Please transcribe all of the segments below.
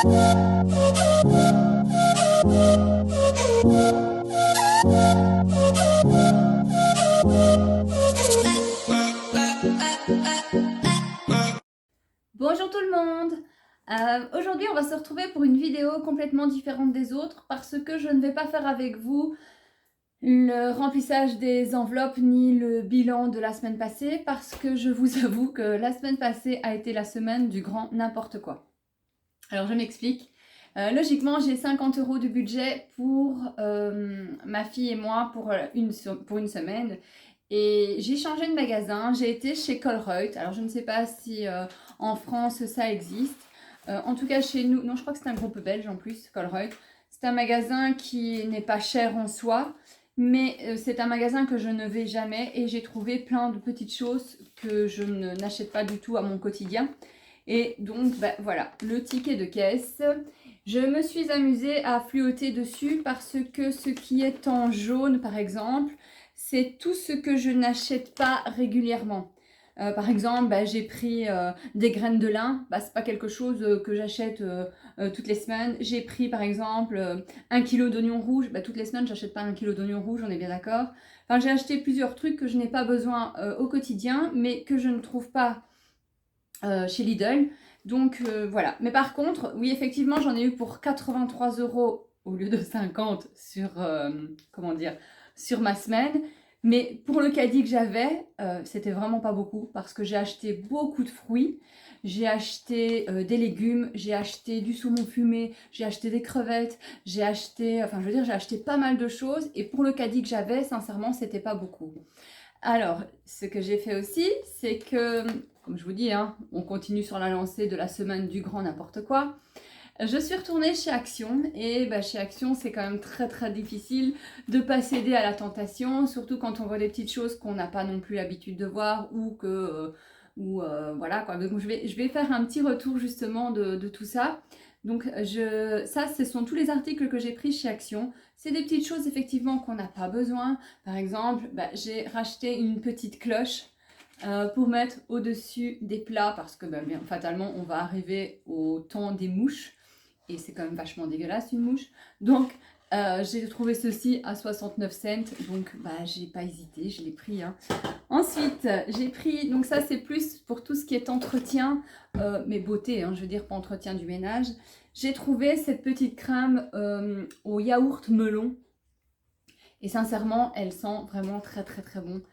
Bonjour tout le monde. Aujourd'hui on va se retrouver pour une vidéo complètement différente des autres parce que je ne vais pas faire avec vous le remplissage des enveloppes ni le bilan de la semaine passée parce que je vous avoue que la semaine passée a été la semaine du grand n'importe quoi. Alors je m'explique. Logiquement j'ai 50 € de budget pour ma fille et moi pour une semaine. Et j'ai changé de magasin, j'ai été chez Colruyt. Alors je ne sais pas si en France ça existe. En tout cas chez nous, non je crois que c'est un groupe belge en plus, Colruyt. C'est un magasin qui n'est pas cher en soi, mais c'est un magasin que je ne vais jamais et j'ai trouvé plein de petites choses que je n'achète pas du tout à mon quotidien. Et donc voilà, le ticket de caisse. Je me suis amusée à fluoter dessus parce que ce qui est en jaune par exemple, c'est tout ce que je n'achète pas régulièrement. Par exemple, j'ai pris des graines de lin, c'est pas quelque chose que j'achète toutes les semaines. J'ai pris par exemple 1 kg d'oignons rouges, toutes les semaines j'achète pas 1 kg d'oignons rouges, on est bien d'accord. Enfin, j'ai acheté plusieurs trucs que je n'ai pas besoin au quotidien, mais que je ne trouve pas chez Lidl. Donc voilà. Mais par contre, oui, effectivement, j'en ai eu pour 83 € au lieu de 50 sur, comment dire, sur ma semaine. Mais pour le caddie que j'avais, c'était vraiment pas beaucoup parce que j'ai acheté beaucoup de fruits. J'ai acheté des légumes, j'ai acheté du saumon fumé, j'ai acheté des crevettes, j'ai acheté, enfin je veux dire, j'ai acheté pas mal de choses. Et pour le caddie que j'avais, sincèrement, c'était pas beaucoup. Alors, ce que j'ai fait aussi, c'est que, comme je vous dis, on continue sur la lancée de la semaine du grand n'importe quoi. Je suis retournée chez Action et chez Action, c'est quand même très très difficile de ne pas céder à la tentation, surtout quand on voit des petites choses qu'on n'a pas non plus l'habitude de voir ou que... voilà quoi. Donc je vais faire un petit retour justement de tout ça. Donc ça, ce sont tous les articles que j'ai pris chez Action. C'est des petites choses effectivement qu'on n'a pas besoin. Par exemple, j'ai racheté une petite cloche pour mettre au-dessus des plats parce que bien, fatalement on va arriver au temps des mouches et c'est quand même vachement dégueulasse une mouche. Donc j'ai trouvé ceci à 69 cents, donc j'ai pas hésité, je l'ai pris. Ensuite, j'ai pris, donc ça c'est plus pour tout ce qui est entretien, mais beauté, je veux dire pas entretien du ménage. J'ai trouvé cette petite crème au yaourt melon. Et sincèrement, elle sent vraiment très très très bon.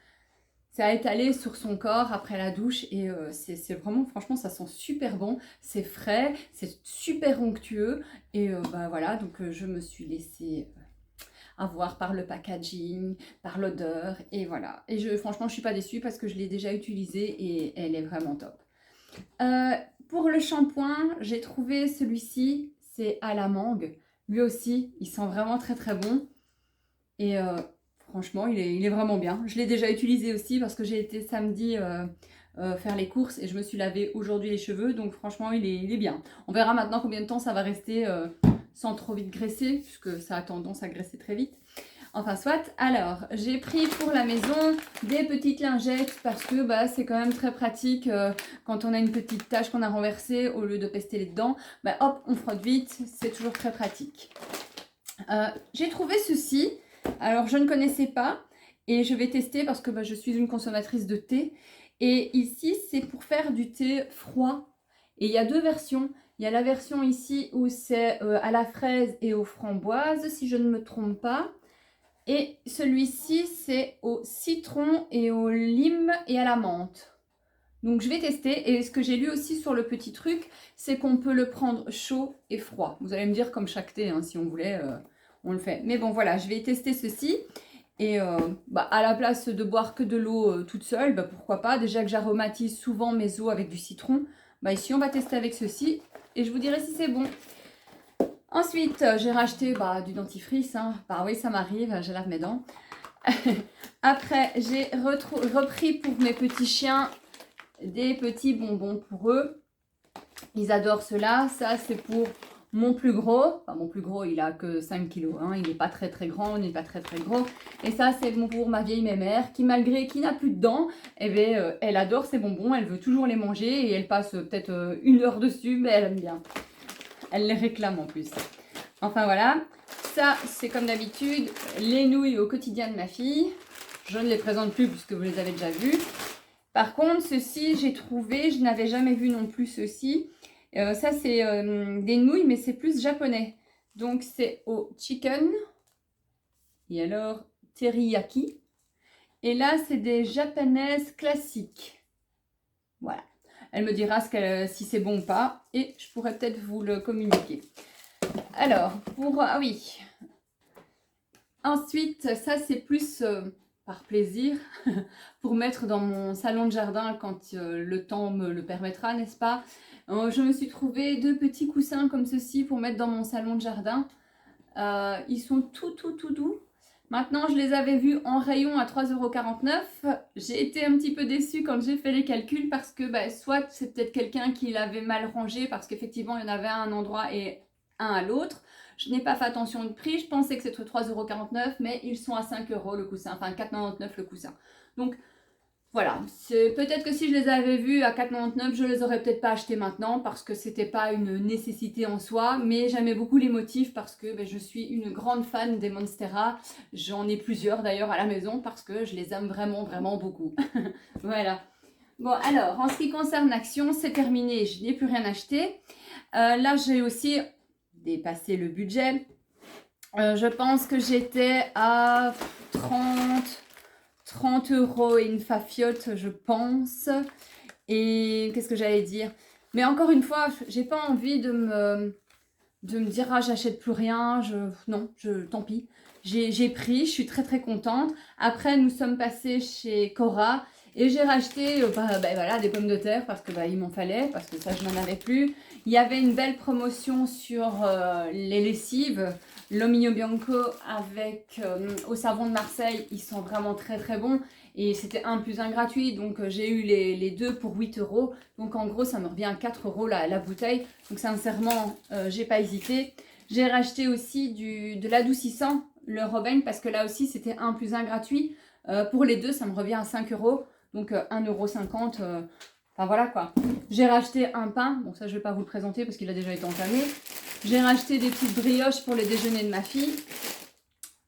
Ça a étalé sur son corps après la douche et c'est vraiment, franchement, ça sent super bon. C'est frais, c'est super onctueux. Et voilà, donc je me suis laissée avoir par le packaging, par l'odeur et voilà. Et franchement, je suis pas déçue parce que je l'ai déjà utilisée et elle est vraiment top. Pour le shampoing, j'ai trouvé celui-ci, c'est à la mangue. Lui aussi, il sent vraiment très très bon. Et franchement, il est vraiment bien. Je l'ai déjà utilisé aussi parce que j'ai été samedi faire les courses et je me suis lavé aujourd'hui les cheveux. Donc franchement, il est bien. On verra maintenant combien de temps ça va rester sans trop vite graisser puisque ça a tendance à graisser très vite. Enfin soit, alors j'ai pris pour la maison des petites lingettes parce que c'est quand même très pratique quand on a une petite tache qu'on a renversée, au lieu de pester les dents, hop, on frotte vite, c'est toujours très pratique. J'ai trouvé ceci, alors je ne connaissais pas et je vais tester parce que je suis une consommatrice de thé et ici c'est pour faire du thé froid et il y a deux versions. Il y a la version ici où c'est à la fraise et aux framboises si je ne me trompe pas. Et celui-ci, c'est au citron et au lime et à la menthe. Donc je vais tester. Et ce que j'ai lu aussi sur le petit truc, c'est qu'on peut le prendre chaud et froid. Vous allez me dire comme chaque thé, si on voulait, on le fait. Mais bon voilà, je vais tester ceci. Et à la place de boire que de l'eau toute seule, pourquoi pas. Déjà que j'aromatise souvent mes eaux avec du citron. Ici, on va tester avec ceci. Et je vous dirai si c'est bon. Ensuite, j'ai racheté du dentifrice. Oui, ça m'arrive, je lave mes dents. Après, j'ai repris pour mes petits chiens des petits bonbons pour eux. Ils adorent cela. Ça, c'est pour mon plus gros. Enfin, mon plus gros, il a que 5 kilos. Il n'est pas très très grand, il n'est pas très très gros. Et ça, c'est pour ma vieille mémère qui, malgré qu'il n'a plus de dents, elle adore ces bonbons. Elle veut toujours les manger et elle passe peut-être 1 heure dessus, mais elle aime bien. elle les réclame en plus. Enfin voilà, ça c'est comme d'habitude les nouilles au quotidien de ma fille. Je ne les présente plus puisque vous les avez déjà vues. Par contre, ceci j'ai trouvé, je n'avais jamais vu non plus ceci. Ça c'est des nouilles mais c'est plus japonais. Donc c'est au chicken et alors teriyaki. Et là c'est des japonaises classiques. Voilà. Elle me dira si c'est bon ou pas et je pourrais peut-être vous le communiquer. Alors, ah oui. Ensuite, ça c'est plus par plaisir pour mettre dans mon salon de jardin quand le temps me le permettra, n'est-ce pas? Je me suis trouvé 2 petits coussins comme ceci pour mettre dans mon salon de jardin. Ils sont tout doux. Maintenant, je les avais vus en rayon à 3,49 €. J'ai été un petit peu déçue quand j'ai fait les calculs parce que soit c'est peut-être quelqu'un qui l'avait mal rangé parce qu'effectivement, il y en avait un endroit et un à l'autre. Je n'ai pas fait attention au prix, je pensais que c'était 3,49 €, mais ils sont à 5 € le coussin, enfin 4,99 € le coussin. Donc voilà, peut-être que si je les avais vus à 4,99 €, je les aurais peut-être pas achetés maintenant parce que c'était pas une nécessité en soi, mais j'aimais beaucoup les motifs parce que je suis une grande fan des Monstera. J'en ai plusieurs d'ailleurs à la maison parce que je les aime vraiment beaucoup. Voilà. Bon alors, en ce qui concerne l'action, c'est terminé, je n'ai plus rien acheté. Là, j'ai aussi dépassé le budget. Je pense que j'étais à 30 € et une fafiote, je pense. Et qu'est-ce que j'allais dire? Mais encore une fois, j'ai pas envie de me dire ah j'achète plus rien, non, tant pis. J'ai pris, je suis très contente. Après nous sommes passés chez Cora et j'ai racheté voilà, des pommes de terre parce que il m'en fallait, parce que ça je n'en avais plus. Il y avait une belle promotion sur les lessives, l'Omino Bianco avec au savon de Marseille, ils sont vraiment très bons. Et c'était 1 + 1 gratuit, donc j'ai eu les deux pour 8 €. Donc en gros, ça me revient à 4 € la bouteille. Donc sincèrement, j'ai pas hésité. J'ai racheté aussi de l'adoucissant, le Robin, parce que là aussi, c'était 1 + 1 gratuit. Pour les deux, ça me revient à 5 €. Donc 1,50 €. Enfin voilà quoi. J'ai racheté un pain. Bon, ça, je vais pas vous le présenter parce qu'il a déjà été entamé. J'ai racheté des petites brioches pour le déjeuner de ma fille.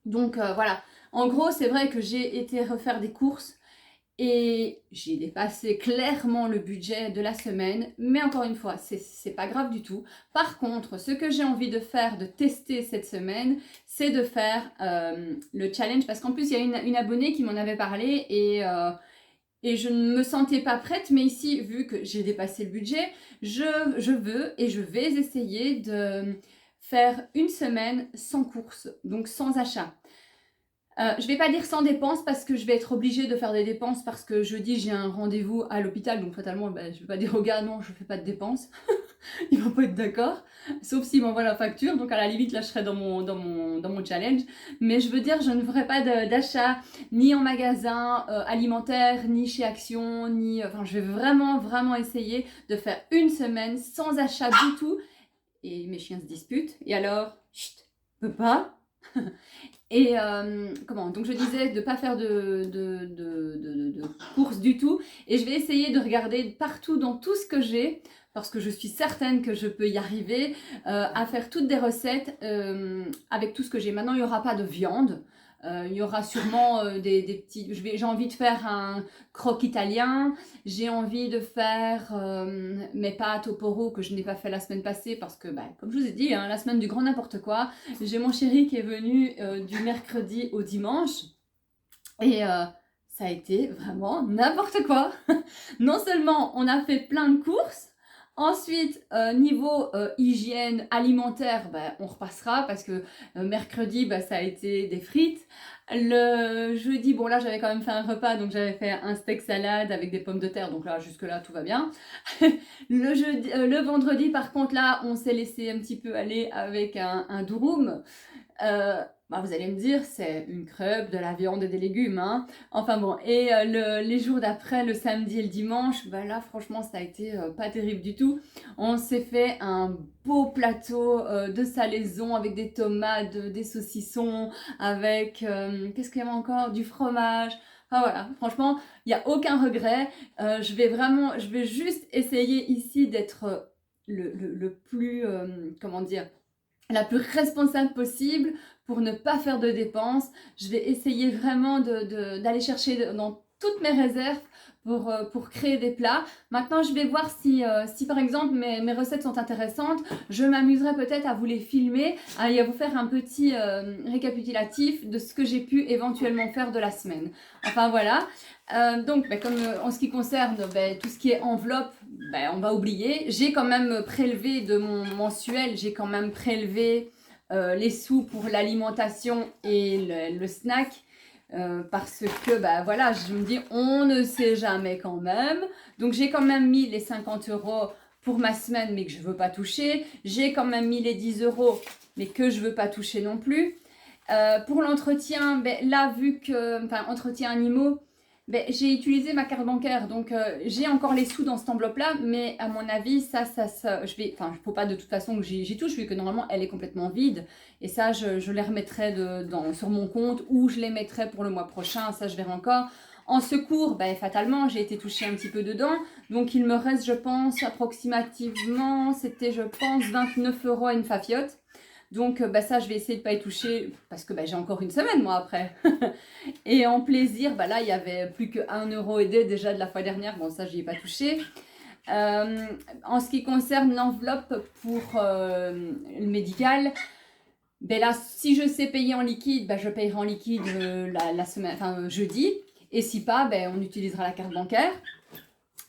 Donc voilà. En gros, c'est vrai que j'ai été refaire des courses et j'ai dépassé clairement le budget de la semaine. Mais encore une fois, c'est pas grave du tout. Par contre, ce que j'ai envie de faire, de tester cette semaine, c'est de faire le challenge. Parce qu'en plus, il y a une abonnée qui m'en avait parlé et je ne me sentais pas prête. Mais ici, vu que j'ai dépassé le budget, je veux et je vais essayer de faire une semaine sans courses, donc sans achat. Je ne vais pas dire sans dépenses parce que je vais être obligée de faire des dépenses parce que jeudi j'ai un rendez-vous à l'hôpital, donc fatalement je ne vais pas dire au gars non je fais pas de dépenses. Il va pas être d'accord, sauf s'il m'envoie la facture, donc à la limite là je serai dans mon challenge. Mais je veux dire, je ne ferai pas d'achat ni en magasin alimentaire, ni chez Action, ni... Enfin je vais vraiment essayer de faire une semaine sans achat du tout. Et mes chiens se disputent, et alors, chut, peux pas. Et donc je disais de ne pas faire de courses du tout. Et je vais essayer de regarder partout dans tout ce que j'ai, parce que je suis certaine que je peux y arriver, à faire toutes des recettes avec tout ce que j'ai. Maintenant, il n'y aura pas de viande. Il y aura sûrement des petits... J'ai envie de faire un croque italien. J'ai envie de faire mes pâtes au poro que je n'ai pas fait la semaine passée parce que, comme je vous ai dit, hein, la semaine du grand n'importe quoi. J'ai mon chéri qui est venu du mercredi au dimanche et ça a été vraiment n'importe quoi. Non seulement on a fait plein de courses, ensuite, niveau hygiène alimentaire, on repassera parce que mercredi, ça a été des frites. Le jeudi, bon là j'avais quand même fait un repas, donc j'avais fait un steak salade avec des pommes de terre, donc là jusque là tout va bien. Le vendredi par contre là, on s'est laissé un petit peu aller avec un durum. Vous allez me dire, c'est une crêpe, de la viande et des légumes, hein. Enfin bon, et les jours d'après, le samedi et le dimanche, là franchement ça a été pas terrible du tout. On s'est fait un beau plateau de salaison avec des tomates, des saucissons, avec, qu'est-ce qu'il y avait encore? Du fromage. Enfin voilà, franchement, il n'y a aucun regret. Je vais juste essayer ici d'être le plus, comment dire, la plus responsable possible pour ne pas faire de dépenses. Je vais essayer vraiment d'aller chercher dans toutes mes réserves pour créer des plats. Maintenant, je vais voir si par exemple mes recettes sont intéressantes. Je m'amuserai peut-être à vous les filmer et à vous faire un petit récapitulatif de ce que j'ai pu éventuellement faire de la semaine. Enfin voilà. Donc, comme en ce qui concerne tout ce qui est enveloppe, on va oublier. J'ai quand même prélevé de mon mensuel, j'ai quand même prélevé les sous pour l'alimentation et le snack. Parce que voilà, je me dis on ne sait jamais quand même. Donc j'ai quand même mis les 50 € pour ma semaine mais que je ne veux pas toucher. J'ai quand même mis les 10 € mais que je ne veux pas toucher non plus. Pour l'entretien, là vu que, entretien animaux, j'ai utilisé ma carte bancaire, donc j'ai encore les sous dans cette enveloppe-là, mais à mon avis, il ne faut pas de toute façon que j'y touche, vu que normalement elle est complètement vide, et ça je les remettrai sur mon compte, ou je les mettrai pour le mois prochain, ça je verrai encore. En secours, fatalement, j'ai été touchée un petit peu dedans, donc il me reste, je pense, approximativement, c'était, je pense, 29 € à une fafiote. Donc ça, je vais essayer de ne pas y toucher parce que j'ai encore une semaine, moi, après. Et en plaisir, là, il y avait plus que 1 € aidé déjà de la fois dernière. Bon, ça, je n'y ai pas touché. En ce qui concerne l'enveloppe pour le médical, là, si je sais payer en liquide, je payerai en liquide la semaine, jeudi. Et si pas, on utilisera la carte bancaire.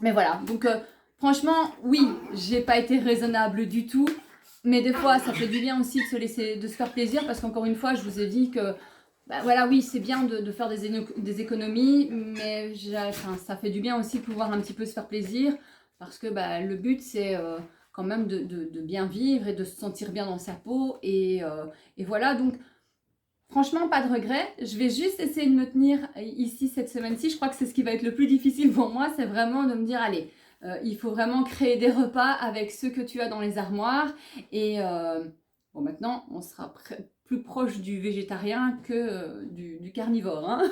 Mais voilà, donc franchement, oui, j'ai pas été raisonnable du tout. Mais des fois, ça fait du bien aussi de se faire plaisir parce qu'encore une fois, je vous ai dit que, voilà, oui, c'est bien de faire des économies, mais ça fait du bien aussi de pouvoir un petit peu se faire plaisir parce que le but, c'est quand même de bien vivre et de se sentir bien dans sa peau. Et voilà, donc franchement, pas de regret. Je vais juste essayer de me tenir ici cette semaine-ci. Je crois que c'est ce qui va être le plus difficile pour moi, c'est vraiment de me dire, allez, il faut vraiment créer des repas avec ceux que tu as dans les armoires. Et bon, maintenant, on sera plus proche du végétarien que du carnivore. Hein.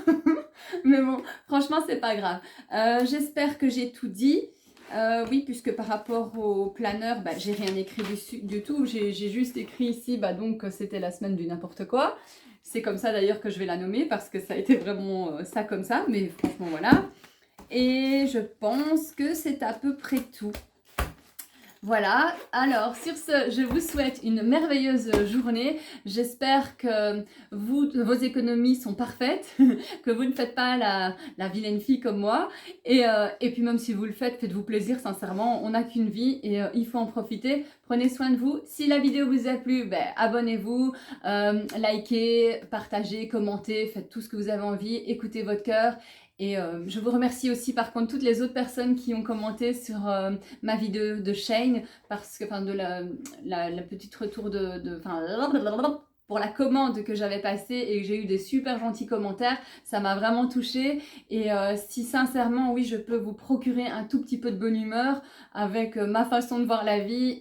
Mais bon, franchement, c'est pas grave. J'espère que j'ai tout dit. Oui, puisque par rapport au planeur, j'ai rien écrit du tout. J'ai juste écrit ici, donc c'était la semaine du n'importe quoi. C'est comme ça d'ailleurs que je vais la nommer parce que ça a été vraiment ça comme ça. Mais franchement, voilà. Et je pense que c'est à peu près tout. Voilà, alors sur ce, je vous souhaite une merveilleuse journée. J'espère que vos économies sont parfaites, que vous ne faites pas la vilaine fille comme moi. Et puis même si vous le faites, faites-vous plaisir, sincèrement, on n'a qu'une vie et il faut en profiter. Prenez soin de vous. Si la vidéo vous a plu, abonnez-vous, likez, partagez, commentez, faites tout ce que vous avez envie, écoutez votre cœur. Et je vous remercie aussi par contre toutes les autres personnes qui ont commenté sur ma vidéo de Shane, parce que de la petite retour pour la commande que j'avais passée et que j'ai eu des super gentils commentaires, ça m'a vraiment touchée. Et si sincèrement, oui, je peux vous procurer un tout petit peu de bonne humeur avec ma façon de voir la vie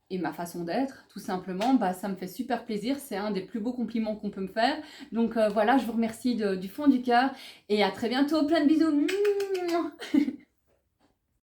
et ma façon d'être, tout simplement, ça me fait super plaisir. C'est un des plus beaux compliments qu'on peut me faire. Donc voilà, je vous remercie du fond du cœur et à très bientôt. Plein de bisous.